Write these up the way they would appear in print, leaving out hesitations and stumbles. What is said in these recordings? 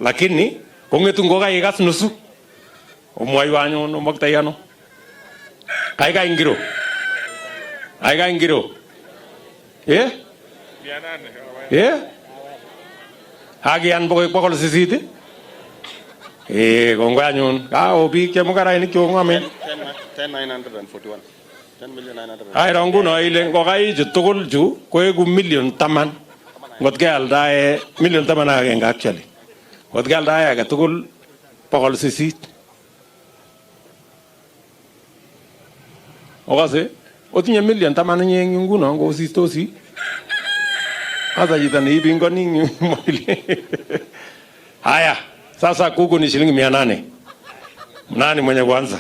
lakini kongetu ngokai ikas nusu omwaiwa anyun omaktai ano kaikai ngiro hakian bokol sisit kongoi anyun biik chemugarainik chongamen 10,941 10,941 ai ranguno ile ngokai chu tugul chu koeku million 10 ngot kealdae million 10 agenge actually ngot kealdae age tugul 800 okase otinye million 10 nyeng nguno ngosistosi hata jitani ibingoni mwili haya sasa kuku ni shilingi 800 nani mwenye kwanza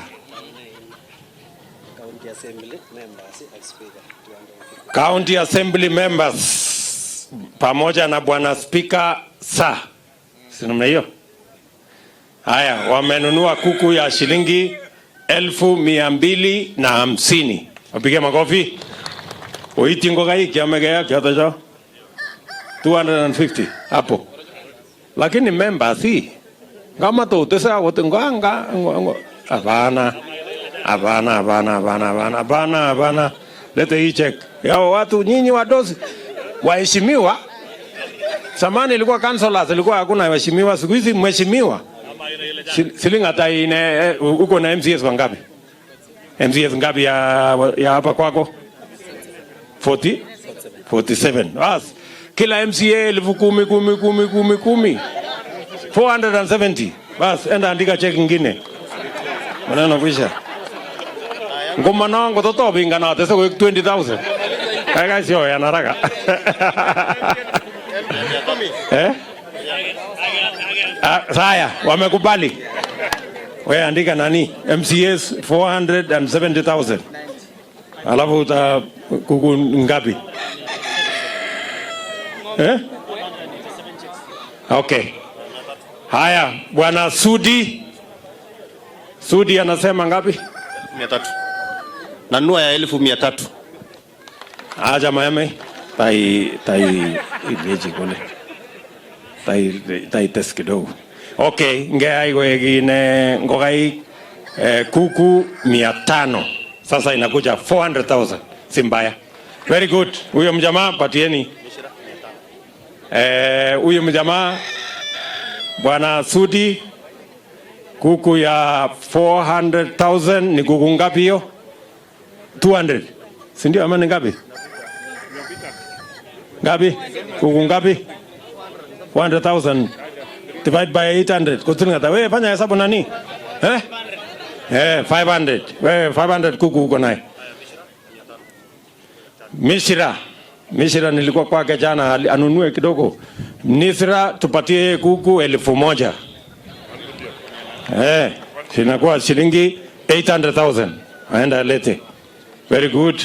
County Assembly members pamoja na bwana speaker sa sinamna hiyo haya wamenunua kuku ya shilingi 250 wapige makofi oiti ngokai kiamegea kiata chao 250 hapo lakini members hii kama to utesa wote nganga hapana leta hii check yao watu nyinyi wadosi waheshimiwa zamani ilikuwa councilors ilikuwa hakuna waheshimiwa siku hizi mheshimiwa shilingi hata ine uko na MCS wangapi MCS ngapi ya hapa kwako 47 bas kila MCA 10,000 470 bas enda andika check nyingine maneno kwisha ngoma nango toto binga na tesa kwa 20,000 kaya sio ya naraka saya wamekubali wewe andika nani MCS 470,000 alafu uta kuku ngapi okay haya bwana Sudi anasema ngapi 300 nanua ya 1,300 aja mayame tai ileji kule tai test kidogo okay ngai wengine ngogai kuku 500 sasa inakuja 400,000 simbaya very good huyo mjamaa patieni huyo mjamaa bwana Sudi kuku ya 400,000 ni kuku ngapi hiyo 200 si ndio ama ni ngapi kuku ngapi 400,000 divide by 800 kutunga wewe fanya hesabu nani 500 wewe 500 kuku uko naye Mishira nilikuwa kwake jana anunue kidogo Nisra tupatie kuku 1,000 sinakuwa shilingi 800,000 aenda lete very good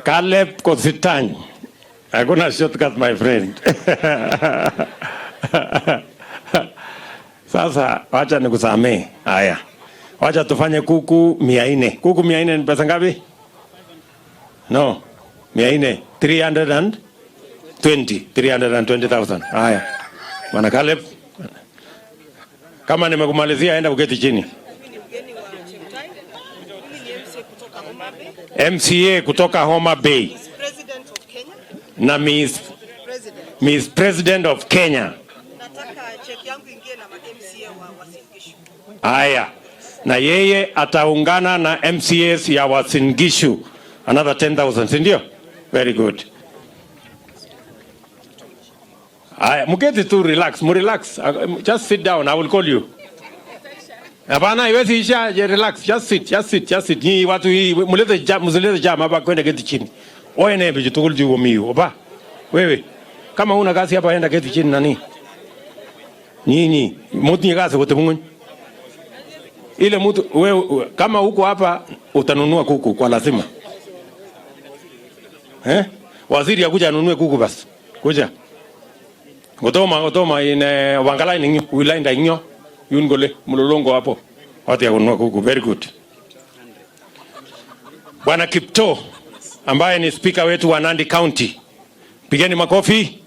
Caleb Kositany hakuna shortcut my friend sasa wacha nikusamee haya wacha tufanye kuku 400 kuku 400 ni pesa ngapi no 400 320,000 haya bwana Caleb kama nimekumalizia enda uketi chini MCA kutoka Homa Bay na Miss President of Kenya nataka check yangu ingie na MCA wa Wasingishu haya na yeye ataungana na MCS ya Wasingishu another 10,000 si ndio very good haya mketi tu relax just sit down I will call you hapana iwezi isha relax just sit ni watu hii mlete jam hapa kwenda keti chini oene biji tukul jugo miu oba wewe kama una kazi hapa enda keti chini nani nyinyi mtu nyakazi wote mungu ile mtu wewe kama huko hapa utanunua kuku kwa lazima waziri akuja anunue kuku basi kuja Gotoma ine wangala ninyo wilainda inyo yungole mulolongo hapo watu ya kununua kuku very good bwana Kipto ambaye ni speaker wetu wa Nandi County. Pigeni makofi.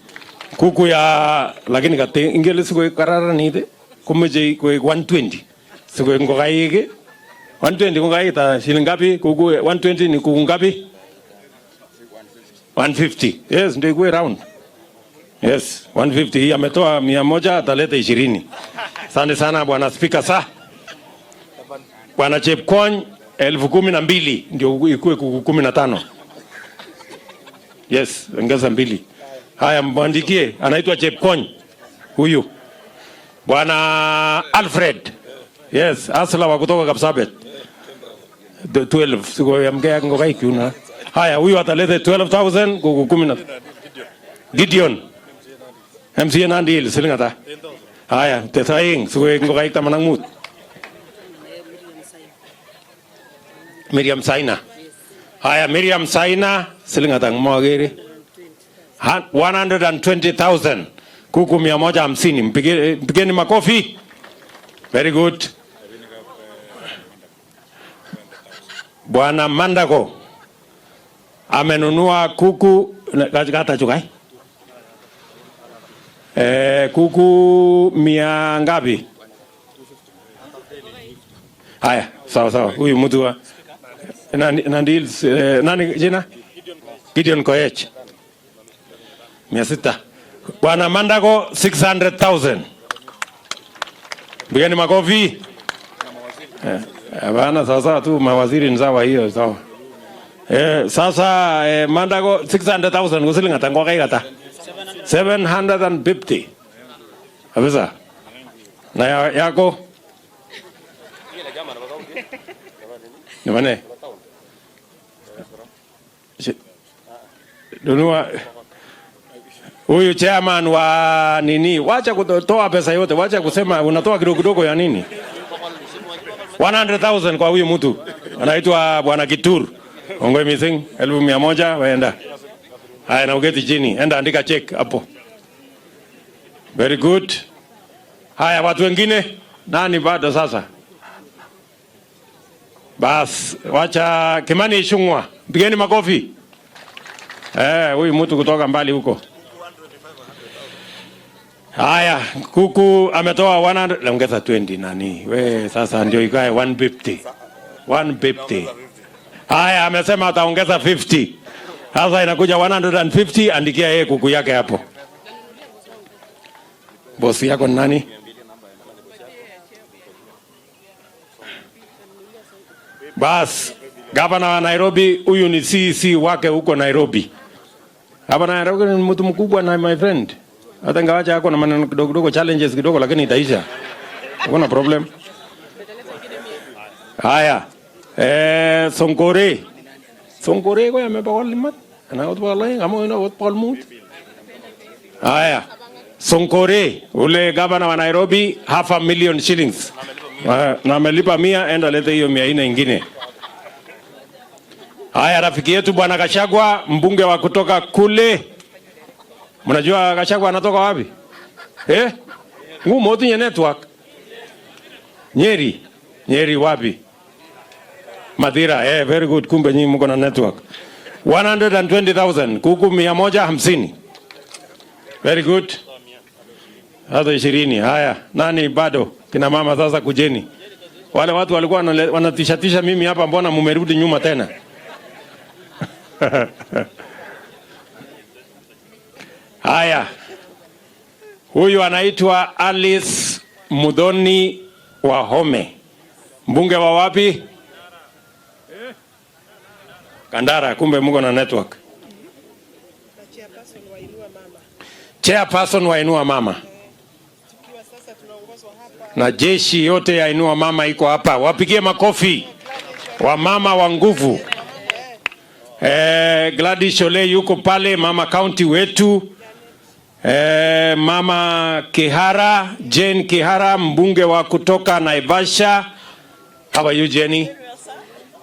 Kuku ya lakini kate ingele Sigoi karara nide kumeje kwa 120. Sigoi ngokaige 120 ngokaige ta shilingi ngapi? Kuku 120 ni kuku ngapi? 150. Yes, ndio iko round. Yes, 150 ametoa 100 ataleta 20. Asante sana bwana speaker sa. Bwana Chepkony 12,000 ndio ikuwe kuku 15. Yes, ongeza 2. Haya mwandikie anaitwa Chepkony. Huyu. Bwana Alfred. Yes, asla wa kutoka Kapsabet. 12 Sigoi amgea ngokai kuna. Haya huyu ataleta 12,000 kuku 10. Gideon. MCA Nandi Hills silingata. Haya tethaing Sigoi ngokai tamanang mut. Miriam Saina. Haya Miriam Saina silingata mwagere. 120,000 kuku 150. Mpigeni makofi. Very good. Bwana Mandako amenunua kuku kata chukai. Kuku 100 ngapi? Haya, sawa. Huyu mtu wa nani jina? Gideon Koech. 600. Bwana Mandako 600,000. Bigani makofi. Bwana sasa tu mawaziri nzawa hiyo sawa. Sasa Mandako 600,000 kusilinga tango kai kata. 750. Abisa. Na yako? Ni mane? Dunua huyu chairman wa nini, wacha kutoa pesa yote, wacha kusema unatoa kidogo ya nini. 100,000 kwa huyu mtu anaitwa Bwana Kitur. Ongoi missing 1,100 waenda. Haya na uketi chini, enda andika check hapo. Very good. Haya watu wengine nani bado sasa? Bas, wacha Kimani Ichung'wa. Pigeni makofi. Huyu mtu kutoka mbali huko. Haya, kuku ametoa 100, ongeza 20 nani. We sasa ndio ikae 150. 150. Haya, amesema ataongeza 50. Sasa inakuja 150, andikia yeye kuku yake hapo. Bosi yako ni nani? Bas, gavana wa Nairobi, huyu ni CC wake huko Nairobi. Gavana wa Nairobi ni mtu mkubwa na my friend. Hata ngawacha yako na maneno kidogo challenges kidogo lakini itaisha. Hakuna problem. Haya. Sonkore. Sonkore ko yame bakol limat. Ana ut balai ngamo ina ut palmut. Haya. Sonkore ule gavana wa Nairobi 500,000 shillings. Na amelipa 100, enda lete hiyo 400 ingine. Haya rafiki yetu bwana Gachagua mbunge wa kutoka kule. Mnajua Gachagua anatoka wapi? Ngumu tinye network. Nyeri wapi? Madira, very good. Kumbe nyinyi mko na network. 120,000 kuku 150. Very good. Hata 20. Haya, nani bado? Kina mama sasa kujeni. Wale watu walikuwa wanatishatisha mimi hapa, mbona mumerudi nyuma tena? Haya. Huyu anaitwa Alice Mudhoni Wahome. Mbunge wa wapi? Kandara, kumbe mko na network. Chairperson wa Inua Mama. Na jeshi yote ya Inua Mama iko hapa. Wapigie makofi. Wa mama wa nguvu. Gladys Shole yuko pale, mama county wetu. Mama Kihara, Jane Kihara, mbunge wa kutoka Naivasha. How are you Jenny?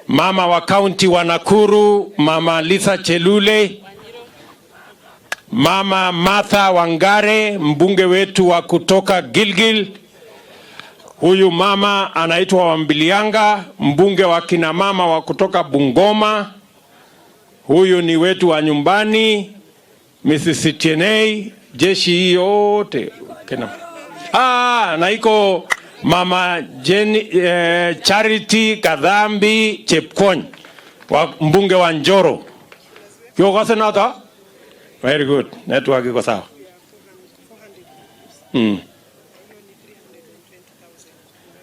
Mama wa county wa Nakuru, mama Lisa Chelule. Mama Martha Wangare, mbunge wetu wa kutoka Gilgil. Huyu mama anaitwa Wambilianga, mbunge wa kina mama wa kutoka Bungoma. Huyu ni wetu wa nyumbani, Mrs. TNA, jeshi yote. Na iko Mama Charity Kadhambi Chepkony, mbunge wa Njoro. Kyo senata? Very good. Network iko sawa.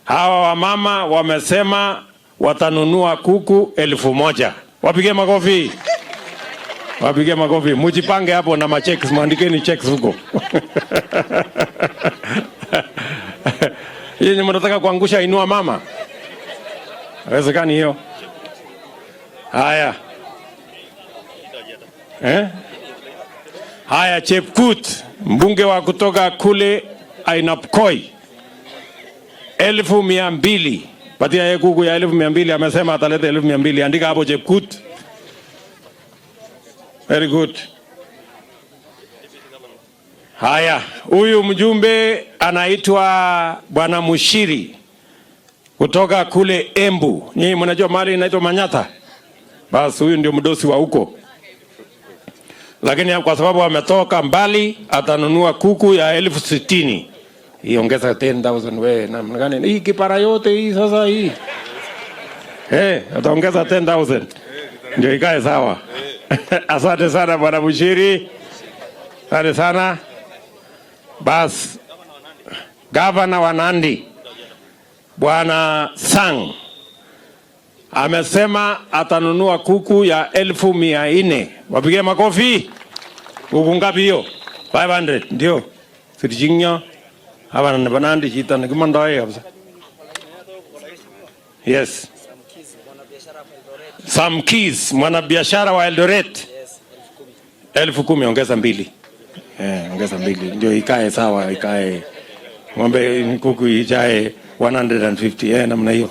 Hawa wamama wamesema watanunua kuku 1,000. Wapige makofi. Wapige makofi. Mujipange hapo na machecks, muandikeni checks huko. Yeye ni mnataka kuangusha inua mama. Haiwezekani hiyo. Haya. Haya, Chepkut, mbunge wa kutoka kule Ainapkoi, 1,200. Patia yeye kuku ya 1,200, amesema ataleta 1,200. Andika hapo Chepkut. Very good. Haya, huyu mjumbe anaitwa Bwana Mushiri kutoka kule Embu. Nyinyi mnajua mahali inaitwa Manyata? Basi huyu ndio mdosi wa huko. Lakini kwa sababu ametoka mbali, atanunua kuku ya 60,000. Hii ongeza 10,000 wewe. Namna gani? Hii kipara yote hii sasa hii. Ataongeza 10,000. Ndio ikae sawa. Asante sana Bwana Mushiri. Asante sana. Bas, Gavana wa Nandi Bwana Sang amesema atanunua kuku ya 1,400. Wapige makofi. Kuku ngapi hiyo? 500. Ndio. Sijinyo. Hapa na Nandi chita na kimandae kabisa. Yes. Sam Keys, mwanabiashara wa Eldoret. 10,000 ongeza 2. Ongeza 2 ndio ikae sawa, ikae ng'ombe kuku ijae 150. Namna hiyo.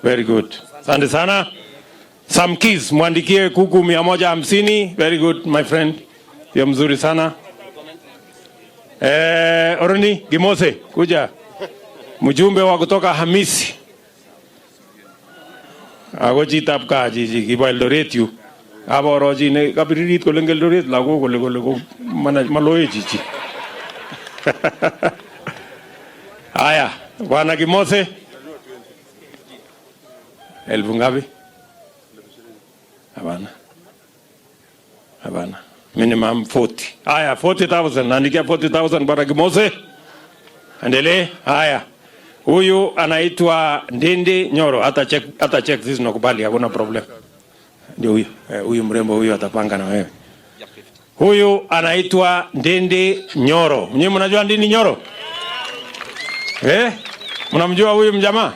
Very good. Asante sana. Sam Keys, muandikie kuku 150. Very good my friend. Hiyo mzuri sana. Oroni Gimose kuja. Mjumbe wa kutoka Hamisi. Agoji tapka jiji kiba Eldoret yu. Aba roji ne kabiririt ko lengel Eldoret lago ko maloe jiji. Haya, Bwana Gimose. 1,000 ngapi? Hapana. Minimum 40. Haya, 40,000. Naandikia 40,000 Bwana Gimose. Endelee. Haya. Huyu anaitwa Ndindi Nyoro. Hata check sisi nakubali, hakuna problem. Ndio huyu. Huyu mrembo huyu atapanga na wewe. Huyu anaitwa Ndindi Nyoro. Nyinyi mnajua Ndindi Nyoro? Mnamjua huyu mjamaa?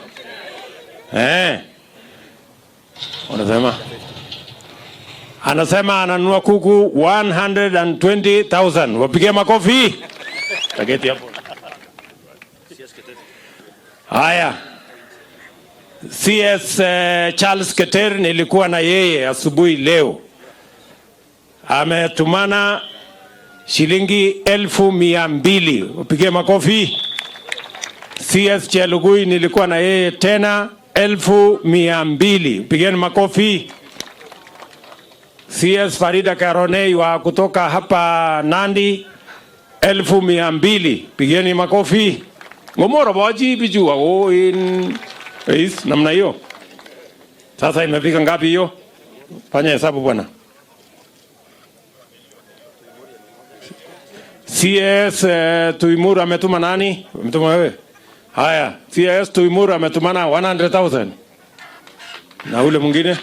Anasema ananunua kuku 120,000. Wapige makofi. Taketi hapo. Haya. CS Charles Keter nilikuwa na yeye asubuhi leo. Ametumana shilingi 1,200. Wapige makofi. CS Chelugui nilikuwa na yeye tena 1,200. Pigeni makofi. CS Farida Karonei wa kutoka hapa Nandi 1,200. Pigeni makofi. Ngomoro baji bijua namna hiyo. Sasa imefika ngapi hiyo? Fanya hesabu bwana. CS Tuimuru ametuma nani? Ametuma wewe. Haya, CS Tuimuru ametumana 100,000. Na ule mwingine?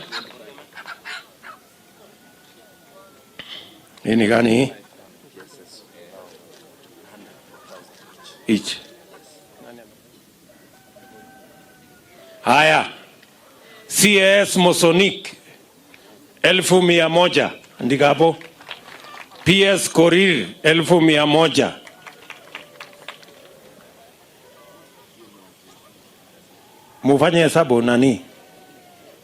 Hii ni gani hii? Each. Haya. CS Mosonik 1,100. Andika hapo. PS Korir 1,100. Mufanye hesabu nani?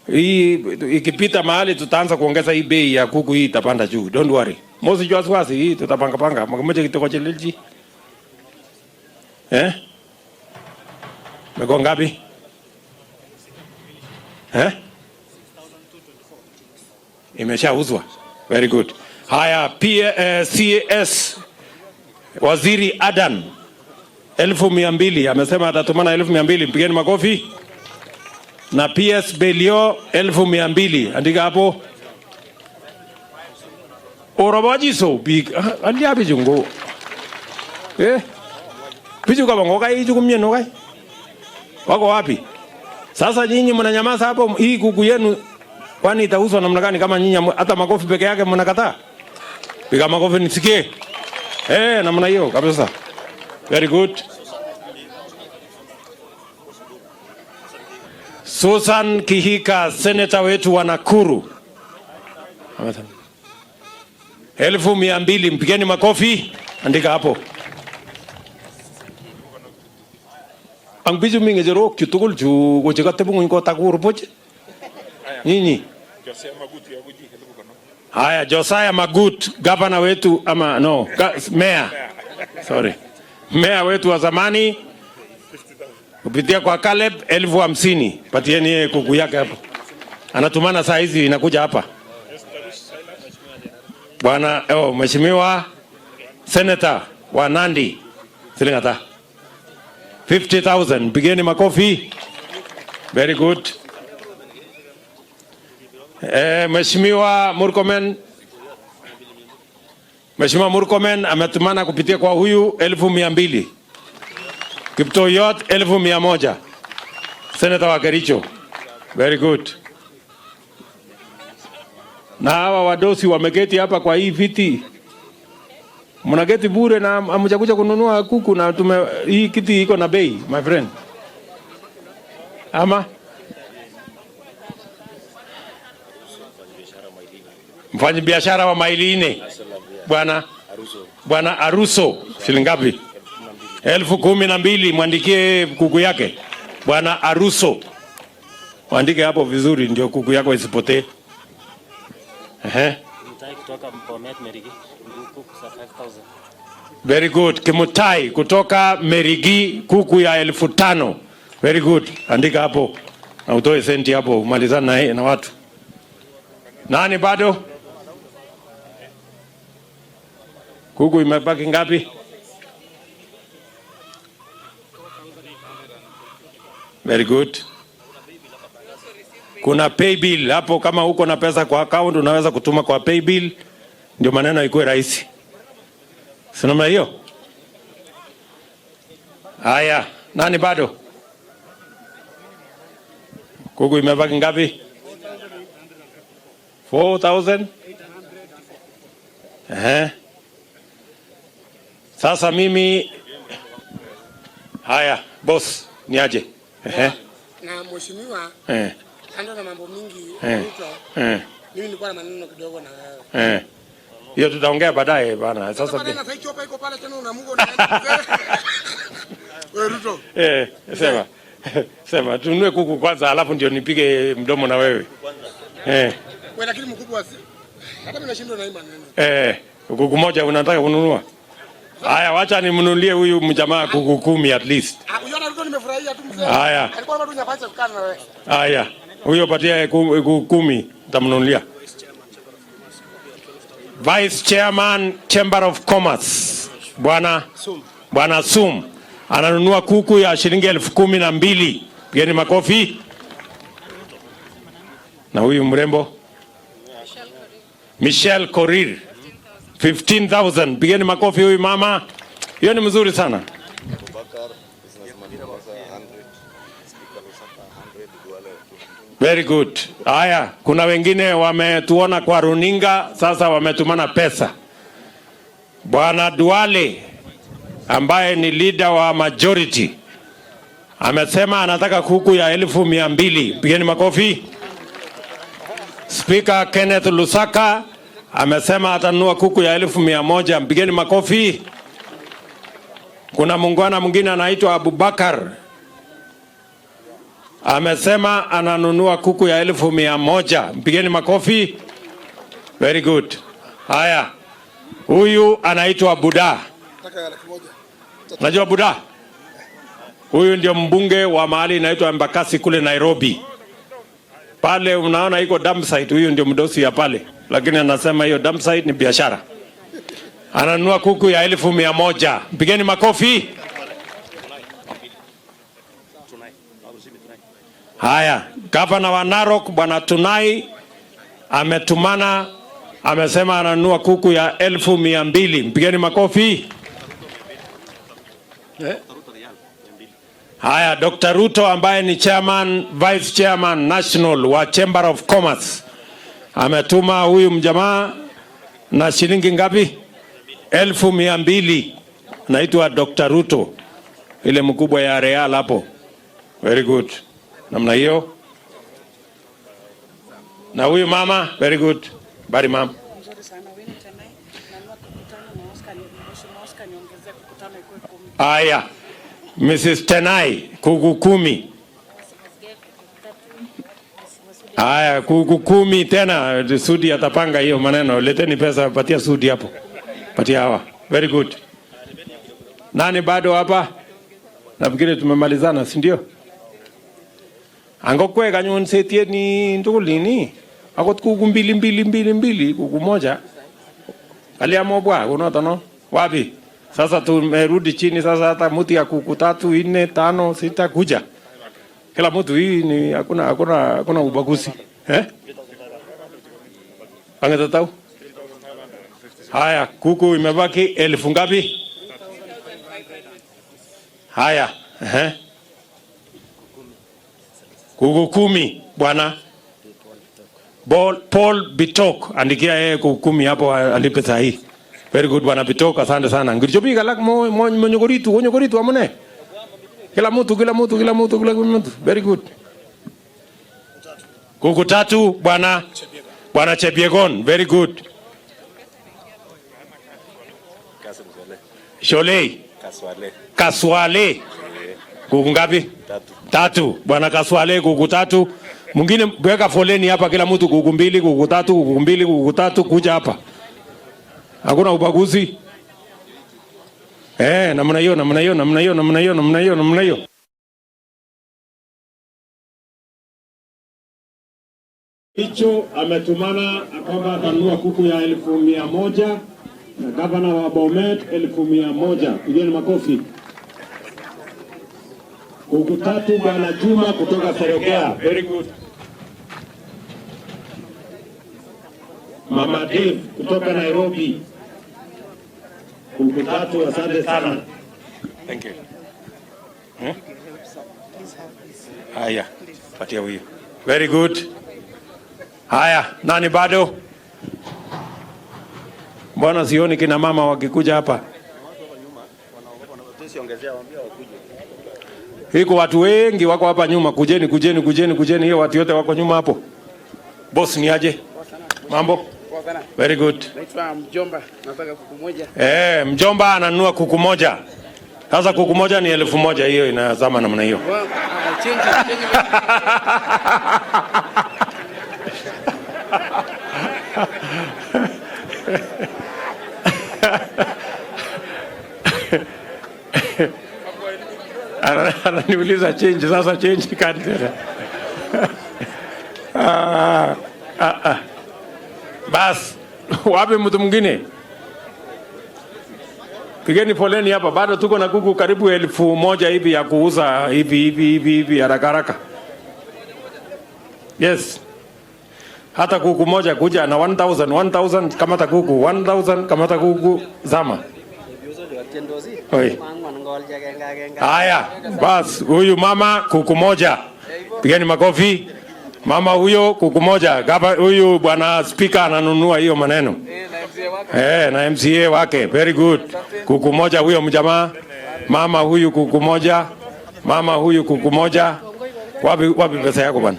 Hii ikipita mahali tutaanza kuongeza hii bei ya kuku, hii itapanda juu. Don't worry. Mosi jua swasi hii tutapanga panga. Mmoja kitoko chelelji. Meko ngapi? Imeshauzwa. Very good. Haya, CS Waziri Adan 1,200 amesema atatumana 1,200, mpigeni makofi. Na PS Belio 1,200, andika hapo. Orobaji so big andi abi jungo. Piju kama ngokai jukumye nokai. Wako wapi? Sasa nyinyi mnanyamaza hapo, hii kuku yenu kwani itauzwa namna gani kama nyinyi hata makofi peke yake mnakataa? Piga makofi nisikie. Namna hiyo kabisa. Very good. Susan Kihika, senator wetu wa Nakuru. 1,200, mpigeni makofi. Andika hapo. Ang biju mingi jero kitugul ju wajikate bungu ko takuru poche. Nini? Haya, Josiah Magut, governor wetu ama no, mayor. Sorry. Mayor wetu wa zamani. Kupitia kwa Caleb 50,000. Patieni kuku yake hapo. Anatumana saa hizi inakuja hapa. Bwana mheshimiwa senator wa Nandi. Silingata. 50,000. Pigeni makofi. Very good. Mheshimiwa Murkomen ametumana kupitia kwa huyu 1,200. Kiptoyot 1,100. Senator wa Kericho. Very good. Na hawa wadosi wameketi hapa kwa hii viti. Mnageti bure na hamjakuja kununua kuku na hii kiti iko na bei, my friend. Ama mfanya biashara wa maili 4. Bwana Aruso, shilingi ngapi? 12,000, mwandikie kuku yake. Bwana Aruso. Mwandike hapo vizuri ndio kuku yako isipotee. Very good. Kimutai kutoka Merigi, kuku ya 5,000. Very good. Andika hapo. Na utoe senti hapo, umalizane na watu. Nani bado? Kuku imebaki ngapi? Very good. Kuna pay bill hapo, kama uko na pesa kwa account unaweza kutuma kwa pay bill, ndio maneno ikuwe rahisi. Sina hiyo? Haya, nani bado? Kuku imebaki ngapi? 4,000. Sasa mimi haya boss niaje? Na mheshimiwa kando na mambo mingi mimi nilikuwa na maneno kidogo na wewe. Hiyo tutaongea baadaye bana. Sasa chopa iko pale tena una Mungu wewe Ruto. Sema tununue kuku kwanza alafu ndio nipige mdomo na wewe. Wewe lakini mkubwa hata mimi nashindwa na hii maneno. Kuku moja unataka kununua? Haya, wacha nimnunulie huyu mjamaa kuku 10 at least. Unaona Ruto nimefurahia tu mzee. Haya. Alikuwa bado nyafanya kukana na wewe. Haya. Huyo patia 10 nitamnunulia. Vice Chairman Chamber of Commerce Bwana Sum ananunua kuku ya shilingi 12,000. Pigeni makofi. Na huyu mrembo Michelle Korir 15,000. Pigeni makofi huyu mama. Hiyo ni mzuri sana. Very good. Haya, kuna wengine wametuona kwa runinga, sasa wametumana pesa. Bwana Duale ambaye ni leader wa majority amesema anataka kuku ya 1,200. Pigeni makofi. Speaker Kenneth Lusaka amesema atanunua kuku ya 1,100. Mpigeni makofi. Kuna muungwana mwingine anaitwa Abubakar amesema ananunua kuku ya 1,100. Mpigeni makofi. Very good. Haya. Huyu anaitwa Buda. Unajua Buda? Huyu ndio mbunge wa mahali inaitwa Embakasi kule Nairobi. Pale unaona iko dump site, huyu ndio mdosi ya pale. lakini anasema hiyo dump site ni biashara. Ananunua kuku ya 1,100. Mpigeni makofi. Haya, gavana wa Narok Bwana Tunai ametumana, amesema ananunua kuku ya 1,200. Mpigeni makofi. Haya, Dr. Ruto ambaye ni chairman, vice chairman national wa Chamber of Commerce ametuma huyu mjamaa na shilingi ngapi? 1,200. Naitwa Dr. Ruto, ile mkubwa ya Real hapo. Very good. Namna hiyo. Na huyu mama, very good. Bari mama. Aya. Mrs. Tenai, kuku 10. Aya, kuku 10 tena. Sudi atapanga hiyo maneno. Leteni pesa, patia Sudi hapo. Patia hawa. Very good. Nani bado hapa? Nafikiri tumemalizana, si ndio? Angokwe kanyun setie ni ndulini. Akot kuku mbili kuku moja. Aliamo bwa unaona wapi? Sasa tumerudi chini sasa, hata mtu ya kuku 3, 4, 5, 6 kuja. Kila mtu hii ni hakuna ubaguzi. Angetatau? Haya, kuku imebaki 1,000 ngapi? Haya, kuku 10 bwana. Paul Bitok, andikia yeye kuku 10 hapo alipe sahihi. Very good bwana Bitok, asante sana. Ngirichopiga lak mo nyogoritu amone. Kila mtu. Very good. Kuku 3 bwana Chepiegon, very good. Sholei. Kaswale. Kuku ngapi? 3. Bwana Kaswale kuku 3. Mwingine weka foleni hapa, kila mtu kuku 2, kuku 3, kuku 2, kuku 3 kuja hapa. Hakuna ubaguzi. Namna hiyo. Hicho ametumana kwamba atanunua kuku ya 1,100 na gavana wa Bomet 1,100. Pigeni makofi. Kuku 3 bwana Juma kutoka Serogea. Very good. Mama Dave kutoka Nairobi. Kuku 3, asante sana. Thank you. Haya, patia huyu. Very good. Haya, nani bado? Bwana sioni kina mama wakikuja hapa. Hiko watu wengi wako hapa nyuma, kujeni. Hiyo watu yote wako nyuma hapo. Boss ni aje? Mambo? Very good. Naitwa Mjomba, nataka kuku moja. Mjomba ananunua kuku moja. Sasa kuku moja ni 1,100, hiyo inazama namna hiyo. Ananiuliza change, sasa change kadi tena. Bas, wapi mtu mwingine? Pigeni foleni hapa, bado tuko na kuku karibu 1,000 hivi ya kuuza hivi haraka. Yes. Hata kuku moja kuja na 1,000 kamata kuku, 1,000 kamata kuku zama. Oi. Haya, bas, huyu mama kuku moja. Pigeni makofi. Mama huyo kuku moja. Gaba huyu bwana speaker ananunua hiyo maneno. Na MCA wake. Very good. Kuku moja huyo mjamaa. Mama huyu kuku moja. Wapi pesa yako bwana?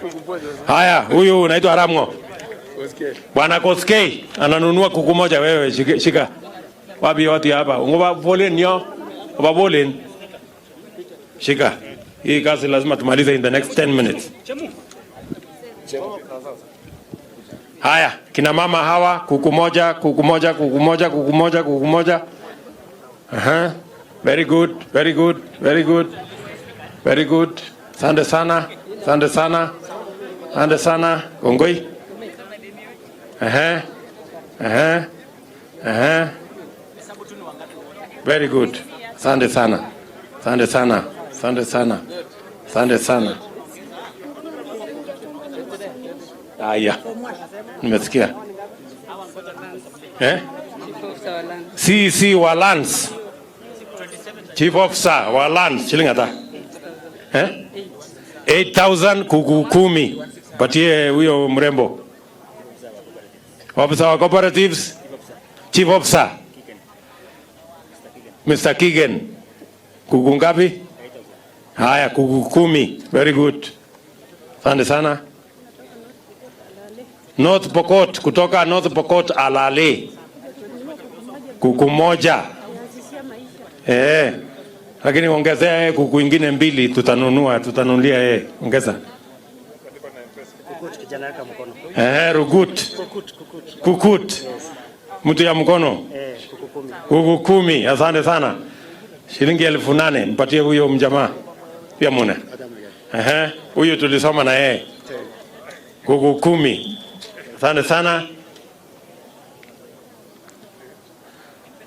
Haya, huyu unaitwa Ramgo. Bwana Koskei ananunua kuku moja, wewe shika. Wapi watu hapa? Ngoba foleni yo. Ngoba foleni. Shika. Hii kazi lazima tumalize in the next 10 minutes. Haya, kina mama hawa kuku moja. Very good. Asante sana. Kongoi. Very good. Asante sana. Asante sana. Asante sana. Asante sana. Aya. Nimesikia. CC wa Lands. Chief Officer wa Lands. Shilingi ata? 8,000 Kuku 10. Patie huyo mrembo. Officer wa Cooperatives. Chief Officer. Mr. Kigen. Kuku ngapi? Haya, Kuku 10. Very good. Asante sana. North Pokot, kutoka North Pokot Alale. Kuku moja. Lakini ongezea kuku ingine 2 tutanunulia ongeza. Kukut kijana yake mkono. Rugut. Kukut. Mtu ya mkono. Kuku 10. Asante sana. Shilingi 8,000 mpatie huyo mjamaa. Pia muna. Huyo tulisoma na yeye. Kuku 10. Asante sana.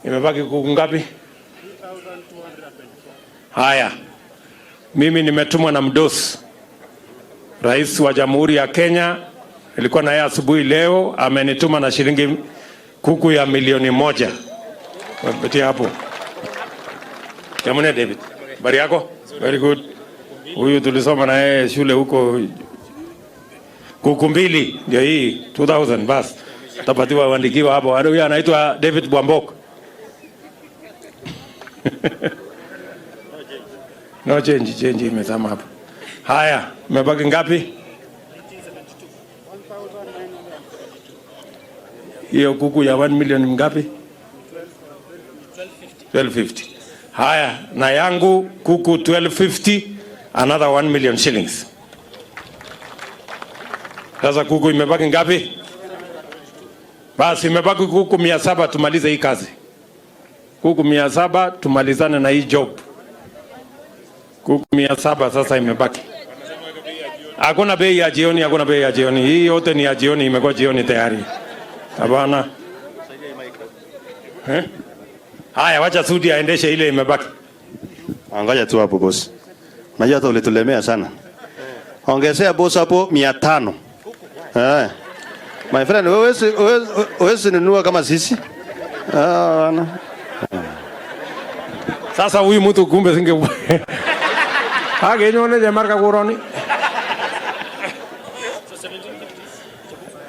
Imebaki kuku ngapi? Haya. Mimi nimetumwa na mdosi. Rais wa Jamhuri ya Kenya, nilikuwa na yeye asubuhi leo, amenituma na shilingi kuku ya 1,000,000. Wapitia hapo. Jamani David. Bari yako? Very good. Huyu tulisoma na yeye shule huko. Kuku 2 ndio hii 2,000 bas. Tapatiwa waandikiwa hapo. Huyu anaitwa David Bwambok. No change imezama hapo. Haya, mebaki ngapi? Hiyo kuku ya 1 million ngapi? 1250. Haya, na yangu kuku 1250, another 1 million shillings. Sasa kuku imebaki ngapi? Basi imebaki kuku 700 tumalize hii kazi. Kuku 700 tumalizane na hii job. Kuku 700 sasa imebaki. Hakuna bei ya jioni, hakuna bei ya jioni. Hii yote ni ya jioni, imekuwa jioni tayari. Hapana. Haya, wacha Sudi aendeshe ile imebaki. Angalia tu hapo boss. Unajua hata ulitulemea sana. Ongezea boss hapo 500. My friend, wewe nunua kama sisi? Sasa huyu mtu kumbe singe. Hagenyo ne marka kuroni.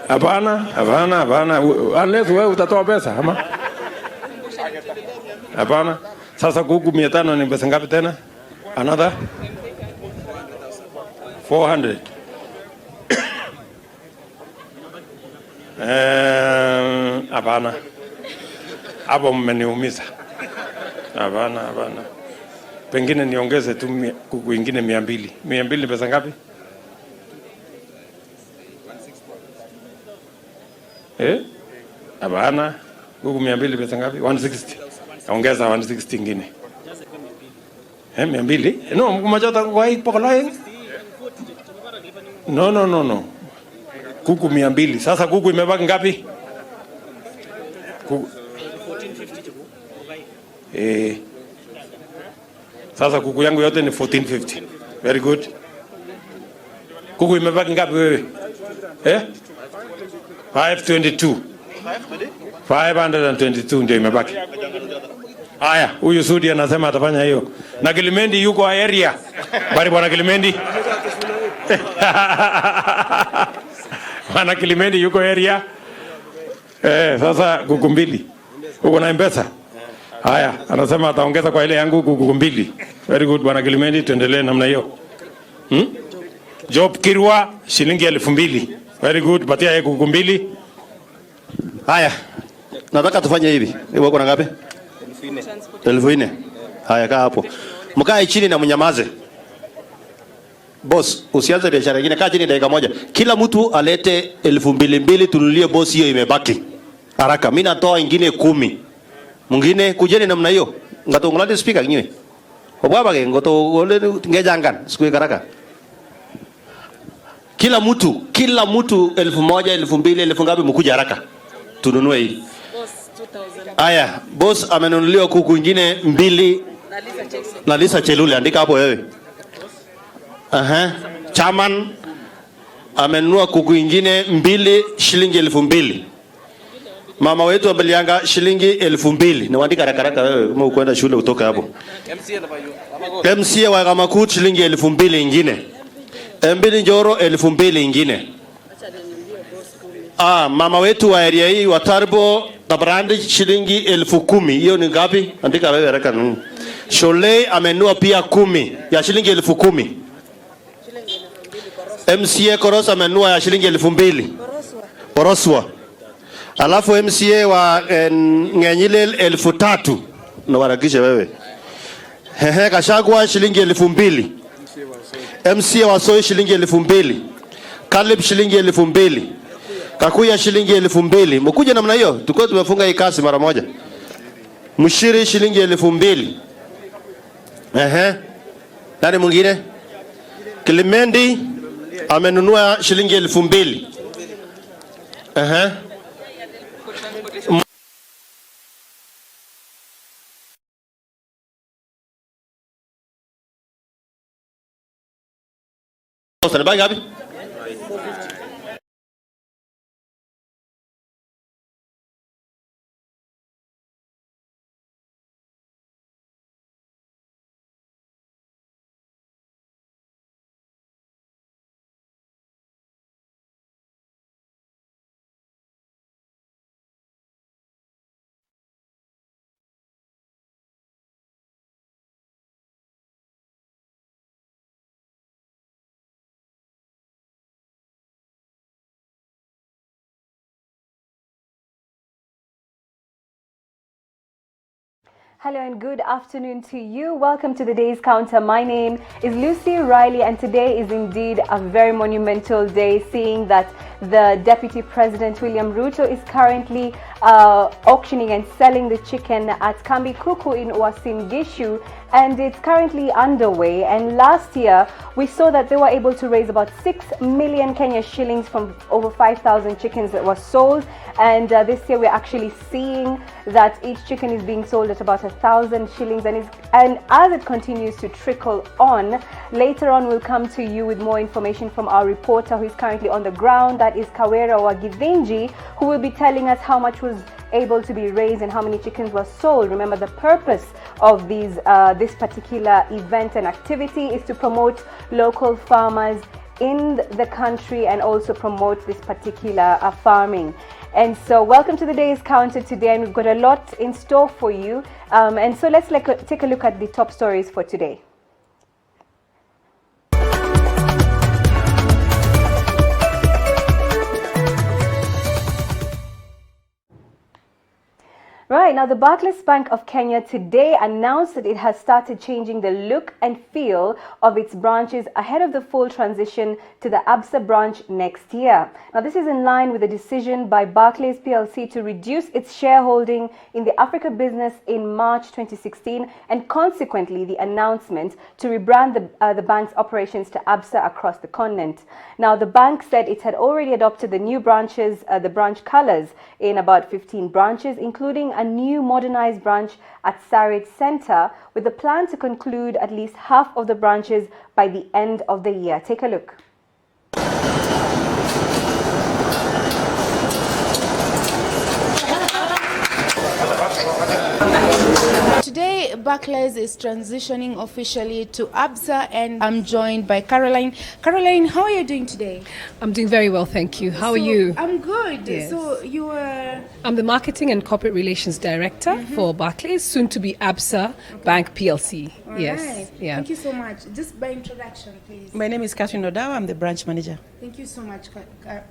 Hapana. Unless wewe utatoa pesa ama? Hapana. Sasa kuku 500 ni pesa ngapi tena? Another 400. Hapana. Hapo mmeniumiza. Hapana. Pengine niongeze tu kuku ingine 200. 200 ni pesa ngapi? Hapana. Kuku 200 pesa ngapi? 160. Ongeza 160 ingine. 200? No, mkumachota kwa hii pokolae. No. Kuku 200. Sasa kuku imebaki ngapi? Sasa kuku yangu yote ni 1450. Very good. Kuku imebaki ngapi wewe? 522. 522 ndio imebaki. Haya, huyu Sudi anasema atafanya hiyo. Na Kilimendi yuko area. Bali bwana Kilimendi. Bwana Kilimendi yuko area. Sasa kuku 2. Uko na M-Pesa? Haya, anasema ataongeza kwa ile yangu kuku 2. Very good bwana Kilimendi, tuendelee namna hiyo. Job Kirwa shilingi 2,000. Very good, patia yeye kuku 2. Haya. Nataka tufanye hivi. Wewe uko na ngapi? 4,000. Haya, kaa hapo. Mkae chini na mnyamaze. Boss, usianze biashara nyingine, kaa chini dakika moja. Kila mtu alete 2,200 tunulie boss, hiyo imebaki. Haraka, mimi natoa ingine 10. Mwingine kujeni namna hiyo. Ngato ngolade speaker nyewe. Obaba ke ngoto ole ngejangan siku haraka. Kila mtu 1,000, 2,000, 1,000 ngapi mkuja haraka. tununue hii. Aya, boss amenunuliwa kuku ingine 2 na Lisa Chelule, andika hapo wewe. Chairman amenunua kuku ingine 2 shilingi 2,000. Mama wetu amelianga shilingi 2,000. Na andika haraka wewe kama ukwenda shule utoka hapo. MCA wa Kamakut shilingi 2,000 ingine. Mbili Njoro 2,000 ingine. Mama wetu wa area hii wa Tarbo Tabrandi shilingi 10,000. Hiyo ni ngapi? Andika wewe haraka. Shole amenunua pia 10 ya shilingi 10,000. MCA Korosa amenunua ya shilingi 2,000. Koroswa. Alafu MCA wa Nganyile 3,000. Na warakisha wewe. Kashagwa shilingi 2,000. MCA wa Soi shilingi 2,000. Kalib shilingi 2,000. Kakuya shilingi 2,000. Mkuje namna hiyo, tukao tumefunga hii kasi mara moja. Mshiri shilingi 2,000. Nani mwingine? Kilimendi amenunua shilingi 2,000. Sasa bagi ngapi? Hello and good afternoon to you. Welcome to the day's counter. My name is Lucy Riley, and today is indeed a very monumental day, seeing that the Deputy President William Ruto is currently auctioning and selling the chicken at Kambi Kuku in Uasin Gishu, and it's currently underway. And last year we saw that they were able to raise about 6 million Kenya shillings from over 5,000 chickens that were sold, and this year we're actually seeing that each chicken is being sold at about 1,000 shillings, and as it continues to trickle on, later on we'll come to you with more information from our reporter who is currently on the ground, that is Kawera Wagivinji, who will be telling us how much was able to be raised and how many chickens were sold. Remember, the purpose of this particular event and activity is to promote local farmers in the country and also promote this particular farming. And so welcome to the day's counter today, and we've got a lot in store for you, and so let's take a look at the top stories for today. Right, now the Barclays Bank of Kenya today announced that it has started changing the look and feel of its branches ahead of the full transition to the ABSA branch next year. Now this is in line with the decision by Barclays PLC to reduce its shareholding in the Africa business in March 2016, and consequently the announcement to rebrand the bank's operations to ABSA across the continent. Now the bank said it had already adopted the new branches, the branch colors in about 15 branches, including a new modernized branch at Sarit Center, with the plan to conclude at least half of the branches by the end of the year. Take a look. Today, Barclays is transitioning officially to ABSA, and I'm joined by Caroline. Caroline, how are you doing today? I'm doing very well, thank you. How are you? I'm good. Yes. So you are... I'm the Marketing and Corporate Relations Director for Barclays, soon to be ABSA Bank PLC. All yes. right. Yeah. Thank you so much. Just by introduction, please. My name is Catherine Odawa. I'm the branch manager. Thank you so much,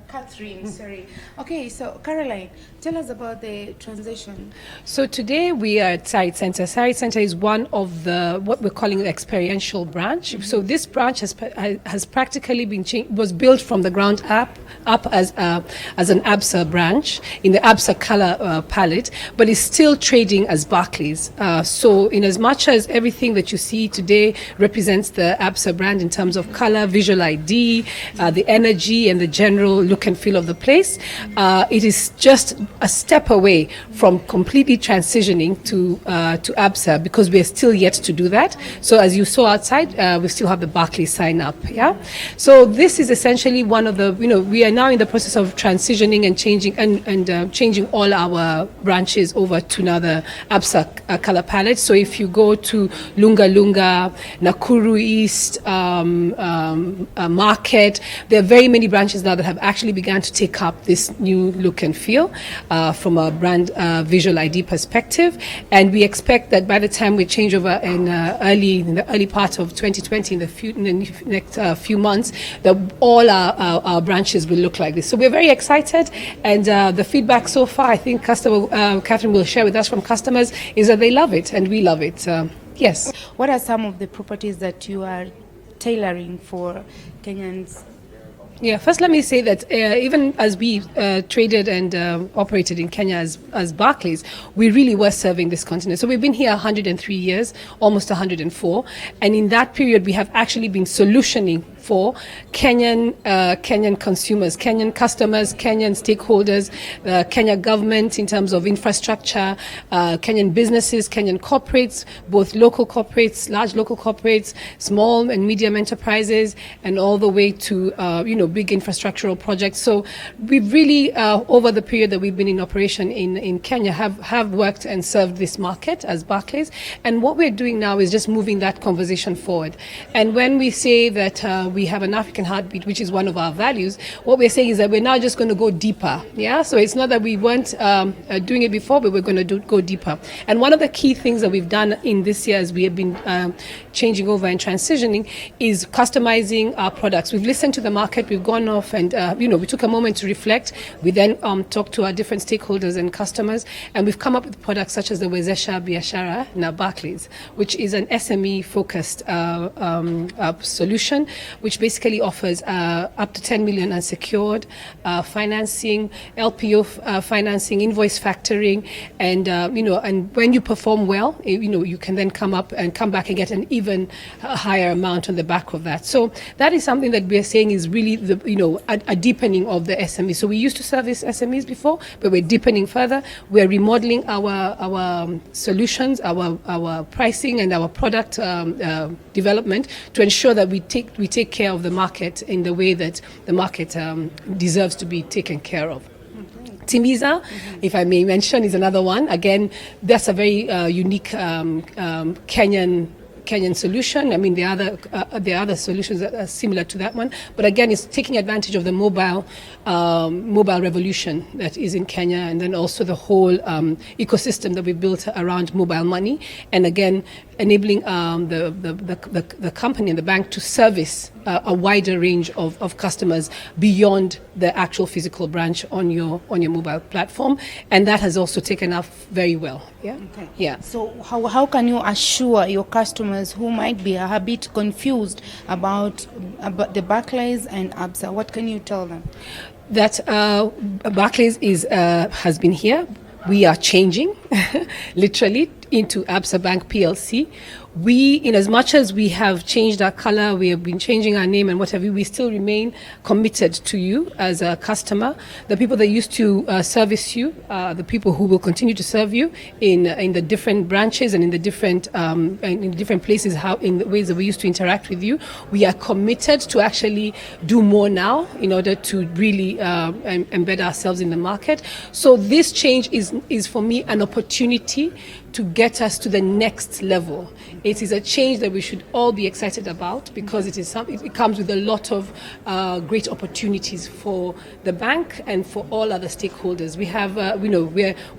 Catherine. Sorry. Okay, so Caroline, tell us about the transition. So today we are at Sarit Center. Sarit Center is one of the what we're calling the experiential branch. So this branch has practically been was built from the ground up as an ABSA branch in the ABSA color palette, but is still trading as Barclays. So in as much as everything that what you see today represents the ABSA brand in terms of color, visual ID, the energy, and the general look and feel of the place. It is just a step away from completely transitioning to ABSA, because we're still yet to do that. So as you saw outside, we still have the Barclays sign up. Yeah. So this is essentially one of the, we are now in the process of transitioning and changing changing all our branches over to now the ABSA color palette. So if you go to Lunga Lunga, Nakuru East, Market, there are very many branches now that have actually begun to take up this new look and feel from a brand visual ID perspective. And we expect that by the time we change over in the early part of 2020, in the next few months, that all our branches will look like this. So we're very excited, and the feedback so far, I think Catherine will share with us from customers, is that they love it and we love it. Yes. What are some of the properties that you are tailoring for Kenyans? Yeah, first let me say that even as we traded and operated in Kenya as Barclays, we really were serving this continent. So we've been here 103 years, almost 104. And in that period, we have actually been solutioning for Kenyan consumers, Kenyan customers, Kenyan stakeholders, Kenya government in terms of infrastructure, Kenyan businesses, Kenyan corporates, both local corporates, large local corporates, small and medium enterprises, and all the way to big infrastructural projects. So we've really, over the period that we've been in operation in Kenya, have worked and served this market as Barclays. And what we're doing now is just moving that conversation forward. And when we say that we have an African heartbeat, which is one of our values, what we're saying is that we're now just going to go deeper. Yeah, so it's not that we weren't doing it before, but we're going to go deeper. And one of the key things that we've done in this year, as we have been changing over and transitioning, is customizing our products. We've listened to the market. We've gone off and we took a moment to reflect. We then talked to our different stakeholders and customers, and we've come up with products such as the Wezesha Biashara now Barclays, which is an SME focused solution, which basically offers up to 10 million unsecured financing, LPO financing, invoice factoring, and and when you perform well, you can then come back and get an even higher amount on the back of that. So that is something that we are saying is really a deepening of the SME. So we used to service SMEs before, but we're deepening further. We're remodeling our solutions, our pricing, and our product development to ensure that we take care of the market in the way that the market deserves to be taken care of. Timiza, if I may mention, is another one. Again, that's a very unique Kenyan solution. I mean, there are other solutions that are similar to that one, but again, it's taking advantage of the mobile revolution that is in Kenya, and then also the whole ecosystem that we built around mobile money, and again, enabling the company and the bank to service a wider range of customers beyond the actual physical branch on your mobile platform, and that has also taken off very well. Yeah. Okay. Yeah. So how can you assure your customers who might be a bit confused about the Barclays and ABSA? What can you tell them? That Barclays has been here. We are changing, literally, into ABSA Bank PLC. We, in as much as we have changed our color, we have been changing our name and whatever, we still remain committed to you as a customer. The people that used to service you, the people who will continue to serve you in the different branches and in the different places, in the ways that we used to interact with you. We are committed to actually do more now in order to really embed ourselves in the market. So this change is for me an opportunity to get us to the next level. It is a change that we should all be excited about, because it comes with a lot of great opportunities for the bank and for all other stakeholders. We have,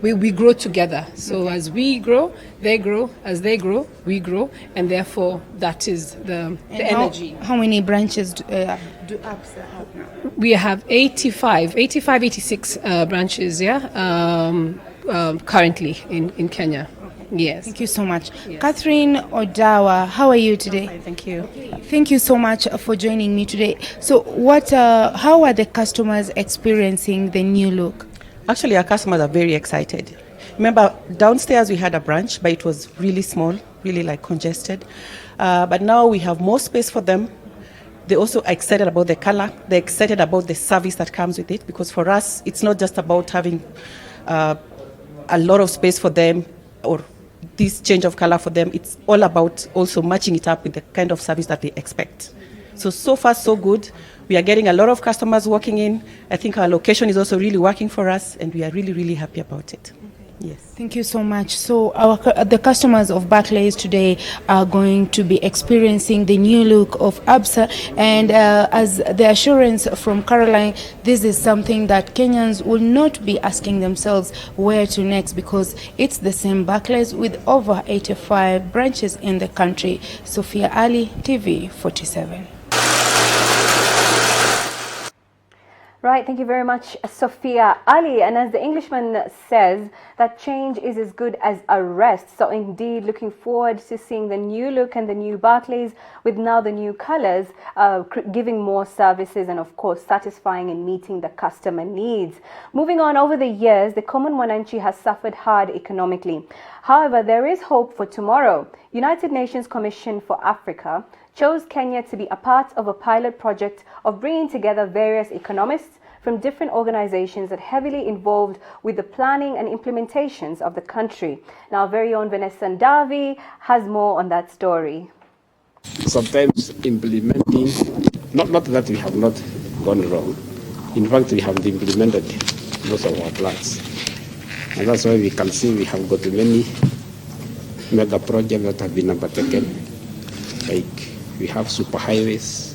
we grow together. So as we grow, they grow. As they grow, we grow, and therefore that is the energy. How many branches do ABSA have now? We have 86 branches, currently in Kenya. Yes. Thank you so much. Yes. Catherine Odawa, how are you today? Hi, thank you. Thank you so much for joining me today. So how are the customers experiencing the new look? Actually, our customers are very excited. Remember, downstairs we had a branch, but it was really small. really like congested. But now we have more space for them. They're also excited about the color. They're excited about the service that comes with it, because for us, it's not just about having a lot of space for them or this change of color for them. It's all about also matching it up with the kind of service that they expect. So far, so good. We are getting a lot of customers walking in. I think our location is also really working for us, and we are really, really happy about it. Yes. Thank you so much. So the customers of Barclays today are going to be experiencing the new look of ABSA, and as the assurance from Caroline, this is something that Kenyans will not be asking themselves where to next, because it's the same Barclays with over 85 branches in the country. Sophia Ali, TV 47. Right, thank you very much, Sophia Ali. And as the Englishman says, that change is as good as a rest. So indeed, looking forward to seeing the new look and the new Barclays with now the new colors, giving more services and of course satisfying and meeting the customer needs. Moving on, over the years, the common Mwananchi has suffered hard economically. However, there is hope for tomorrow. United Nations Commission for Africa chose Kenya to be a part of a pilot project of bringing together various economists from different organizations that heavily involved with the planning and implementations of the country. Now, our very own Vanessa Ndavi has more on that story. Sometimes implementing, not that we have not gone wrong. In fact, we have implemented most of our plans. And that's why we can see we have got many mega projects that have been undertaken. Like we have superhighways,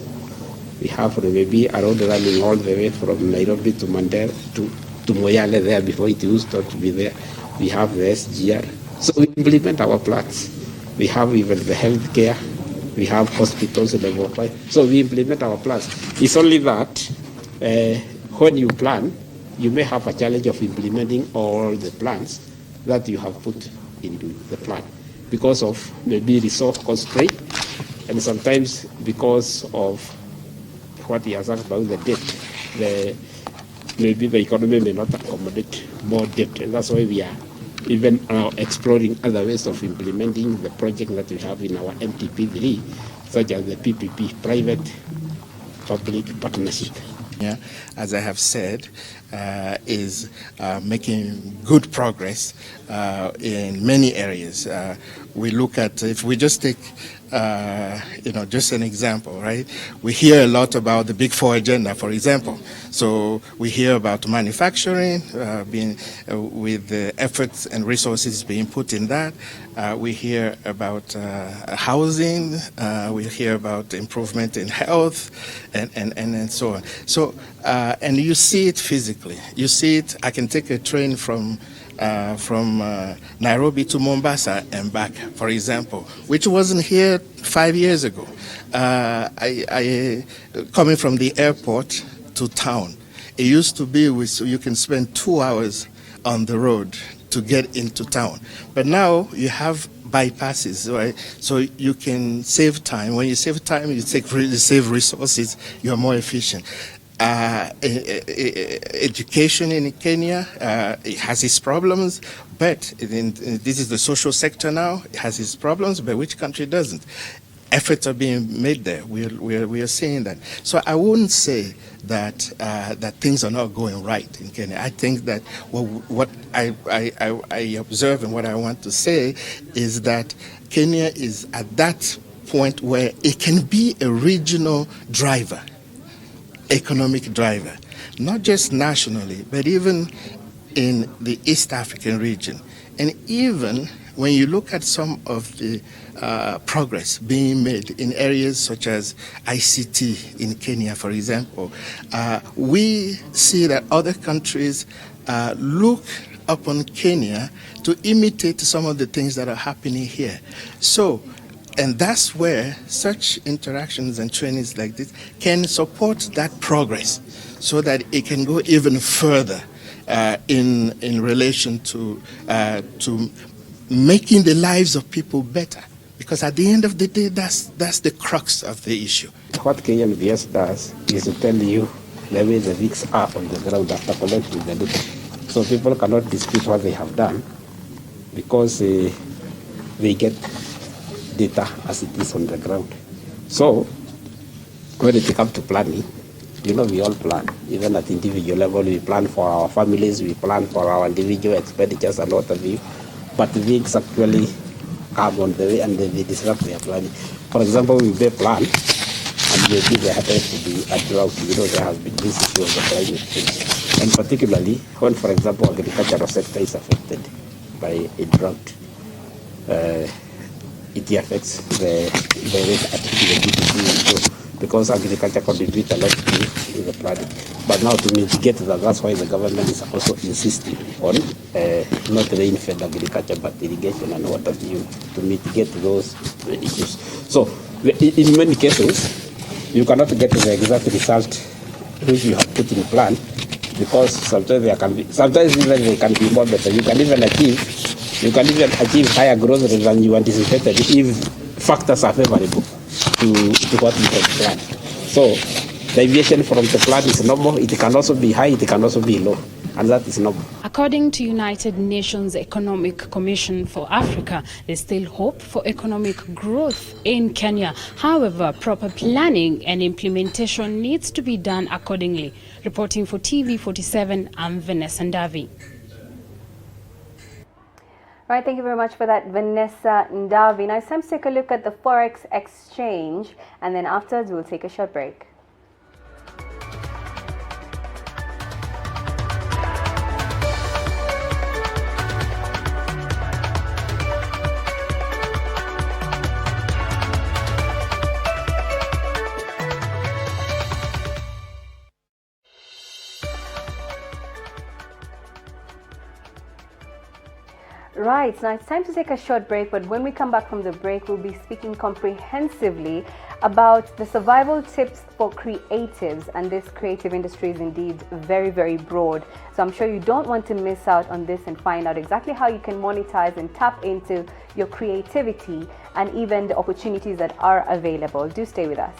we have maybe a road running all the way from Nairobi to Mandera to Moyale there before it used not to be there. We have the SGR. So we implement our plans. We have even the healthcare. We have hospitals level 5. So we implement our plans. It's only that when you plan, you may have a challenge of implementing all the plans that you have put into the plan because of maybe resource constraint, and sometimes because of what he has asked about the debt. Maybe the economy may not accommodate more debt, and that's why we are even exploring other ways of implementing the project that we have in our MTP3, such as the PPP, private-public partnership. Yeah, as I have said, is making good progress in many areas. We look at, if we just take, just an example, right? We hear a lot about the Big Four agenda, for example. So we hear about manufacturing, with the efforts and resources being put in that. We hear about housing. We hear about improvement in health, and so on. So, and you see it physically. You see it. I can take a train from Nairobi to Mombasa and back, for example, which wasn't here 5 years ago. I coming from the airport to town, it used to be you can spend 2 hours on the road to get into town, but now you have bypasses, right? So you can save time. When you save time, you save resources. You are more efficient. Education in Kenya, it has its problems, but this is the social sector now. It has its problems, but which country doesn't? Efforts are being made there. We are seeing that. So I wouldn't say that that things are not going right in Kenya. I think that what I observe and what I want to say is that Kenya is at that point where it can be a regional driver, economic driver, not just nationally, but even in the East African region. And even when you look at some of the progress being made in areas such as ICT in Kenya, for example, we see that other countries look upon Kenya to imitate some of the things that are happening here. So, and that's where such interactions and trainings like this can support that progress so that it can go even further in relation to making the lives of people better. Because at the end of the day, that's the crux of the issue. What KMVS does is to tell you the way the leaks are on the ground after collecting the data. So people cannot dispute what they have done because they get data as it is on the ground. So when it comes to planning, you know, we all plan. Even at individual level, we plan for our families, we plan for our individual expenditures and what have you. But things actually come on the way and they disrupt their planning. For example, we may plan and maybe there happens to be a drought. You know, there has been this issue of the climate change. And particularly when, for example, agricultural sector is affected by a drought, it affects the rate at which the GDP will grow, because agriculture contributes a lot to the planning. But now to mitigate that, that's why the government is also insisting on not rain-fed agriculture, but irrigation and water use to mitigate those issues. So in many cases, you cannot get the exact result which you have put in plan, because sometimes even they can be more better. You can even achieve higher growth rate than you anticipated if factors are favorable to what you can plan. So deviation from the plan is normal. It can also be high, it can also be low, and that is normal. According to United Nations Economic Commission for Africa, there's still hope for economic growth in Kenya. However, proper planning and implementation needs to be done accordingly. Reporting for TV47, I'm Vanessa Ndavi. All right, thank you very much for that, Vanessa Ndavi. Now it's time to take a look at the Forex exchange, and then afterwards we'll take a short break. Right, now it's time to take a short break, but when we come back from the break, we'll be speaking comprehensively about the survival tips for creatives, and this creative industry is indeed very, very broad. So I'm sure you don't want to miss out on this and find out exactly how you can monetize and tap into your creativity and even the opportunities that are available. Do stay with us.